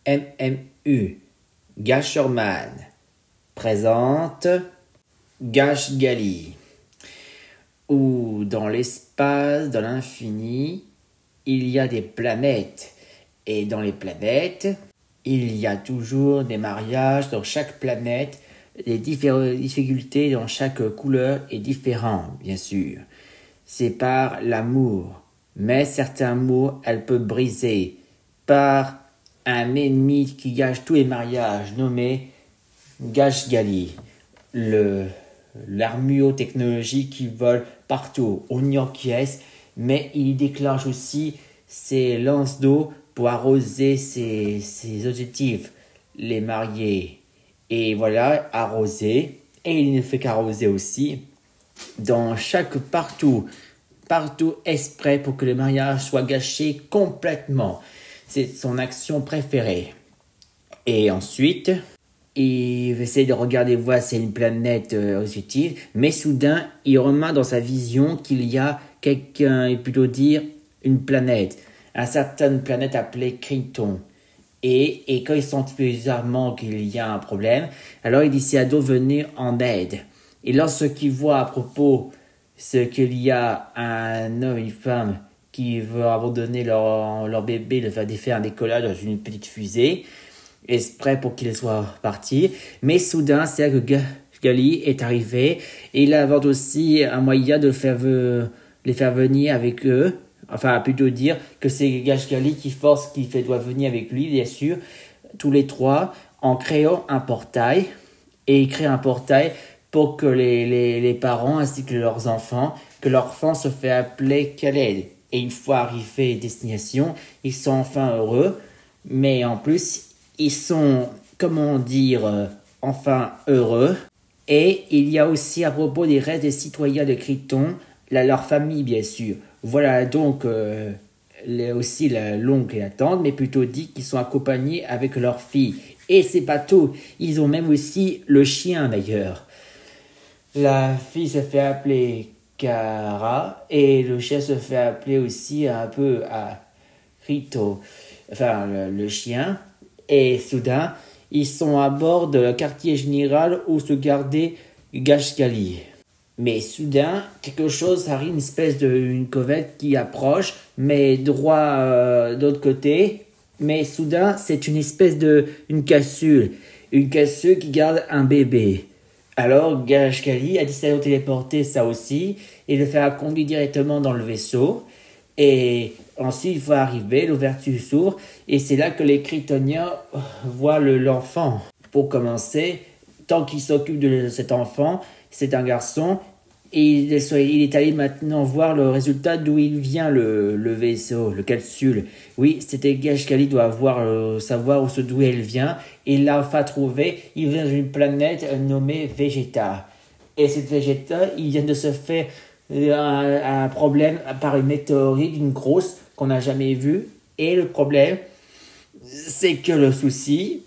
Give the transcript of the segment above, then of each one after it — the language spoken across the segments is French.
MMU, Gasherman, présente Gashgali, où dans l'espace, dans l'infini, il y a des planètes. Et dans les planètes, il y a toujours des mariages dans chaque planète. Les difficultés dans chaque couleur est différente, bien sûr. C'est par l'amour. Mais certains amours, elle peut briser par un ennemi qui gâche tous les mariages, nommé Gashgali, l'armure technologique qui vole partout, on ignore qui est, mais il déclenche aussi ses lances d'eau pour arroser ses objectifs, les mariés. Et voilà, arroser, et il ne fait qu'arroser aussi, dans chaque partout exprès pour que le mariage soit gâché complètement. C'est son action préférée. Et ensuite, il essaie de regarder voir si c'est une planète positive, mais soudain, il remarque dans sa vision qu'il y a quelqu'un, et plutôt dire une planète, une certaine planète appelée Kryton. Et quand il sent bizarrement qu'il y a un problème, alors il décide à d'autres venir en aide. Et lorsqu'il voit à propos ce qu'il y a un homme et une femme qui veulent abandonner leur bébé, le faire un décollage dans une petite fusée, exprès pour qu'il soit parti. Mais soudain, c'est là que Gali est arrivé et il invente aussi un moyen de les faire venir avec eux. Enfin, plutôt dire que c'est Gashgali qui doit venir avec lui, bien sûr, tous les trois, en créant un portail. Et il crée un portail pour que les parents ainsi que leurs enfants, que l'enfant se fait appeler Khaled. Et une fois arrivé à destination, ils sont enfin heureux. Mais en plus, ils sont, enfin heureux. Et il y a aussi à propos des restes des citoyens de Kryton, leur famille, bien sûr. Voilà donc aussi l'oncle et la tante, mais plutôt dit qu'ils sont accompagnés avec leur fille. Et c'est pas tout, ils ont même aussi le chien d'ailleurs. La fille se fait appeler Kara et le chien se fait appeler aussi un peu à Rito, enfin le chien. Et soudain, ils sont à bord de le quartier général où se gardait Gashgali. Mais soudain, quelque chose arrive, une espèce une covette qui approche, mais droit d'autre côté. Mais soudain, c'est une espèce une cassule qui garde un bébé. Alors, Gashgali a décidé de téléporter ça aussi et de faire conduire directement dans le vaisseau. Et ensuite, il faut arriver, l'ouverture s'ouvre et c'est là que les Krytoniens voient l'enfant. Pour commencer, tant qu'il s'occupe de cet enfant, c'est un garçon, et il est allé maintenant voir le résultat d'où il vient le vaisseau, le capsule. Oui, c'était Gashgali doit savoir d'où elle vient, et il l'a enfin trouvé, il vient d'une planète nommée Vegeta. Et cette Vegeta, il vient de se faire un problème par une météorite, une grosse, qu'on n'a jamais vue, et le problème, c'est que le souci,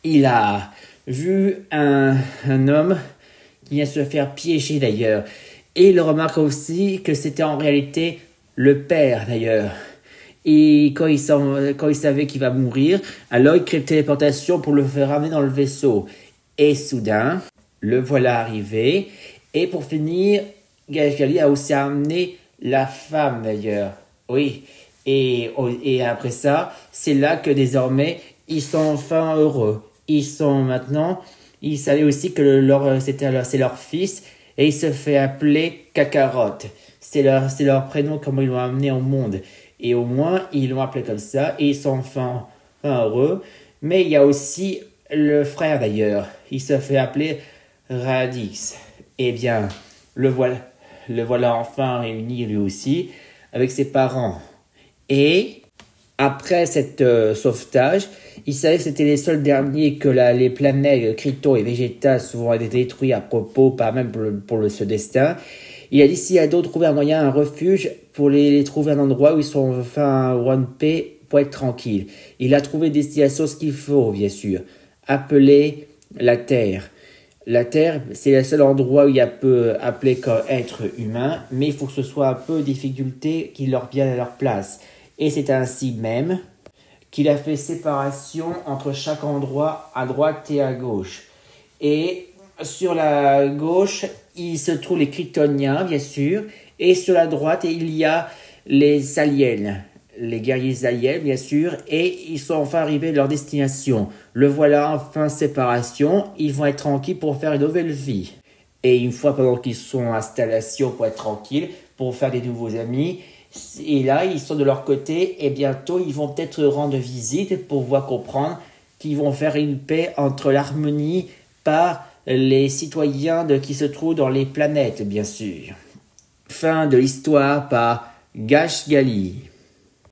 il a vu un homme qui vient se faire piéger d'ailleurs. Et il remarque aussi que c'était en réalité le père d'ailleurs. Et quand il savait qu'il va mourir, alors il crée une téléportation pour le faire ramener dans le vaisseau. Et soudain, le voilà arrivé. Et pour finir, Gashgali a aussi amené la femme d'ailleurs. Oui. Et après ça, c'est là que désormais, ils sont enfin heureux. Ils savaient aussi que c'est leur fils et il se fait appeler Kakarot. C'est leur prénom, comment ils l'ont amené au monde. Et au moins, ils l'ont appelé comme ça et ils sont enfin heureux. Mais il y a aussi le frère d'ailleurs. Il se fait appeler Radix. Eh bien, le voilà enfin réuni lui aussi avec ses parents. Et après cet sauvetage, il savait que c'était les seuls derniers que les planètes Kryton et Vegeta souvent été détruits à propos, pas même pour ce destin. Il a décidé à d'autres trouver un moyen, un refuge pour les trouver un endroit où ils sont enfin en paix pour être tranquilles. Il a trouvé des destinations ce qu'il faut, bien sûr, appelé la Terre. La Terre, c'est le seul endroit où il y a peu appelé comme être humain, mais il faut que ce soit un peu difficulté qui leur vienne à leur place. Et c'est ainsi même qu'il a fait séparation entre chaque endroit à droite et à gauche. Et sur la gauche, il se trouve les Kryptoniens, bien sûr, et sur la droite, il y a les aliens, les guerriers aliens, bien sûr, et ils sont enfin arrivés à leur destination. Le voilà, enfin séparation, ils vont être tranquilles pour faire une nouvelle vie. Et une fois pendant qu'ils sont en installation pour être tranquilles, pour faire des nouveaux amis, et là, ils sont de leur côté, et bientôt, ils vont peut-être rendre visite pour pouvoir comprendre qu'ils vont faire une paix entre l'harmonie par les citoyens qui se trouvent dans les planètes, bien sûr. Fin de l'histoire par Gash Gali.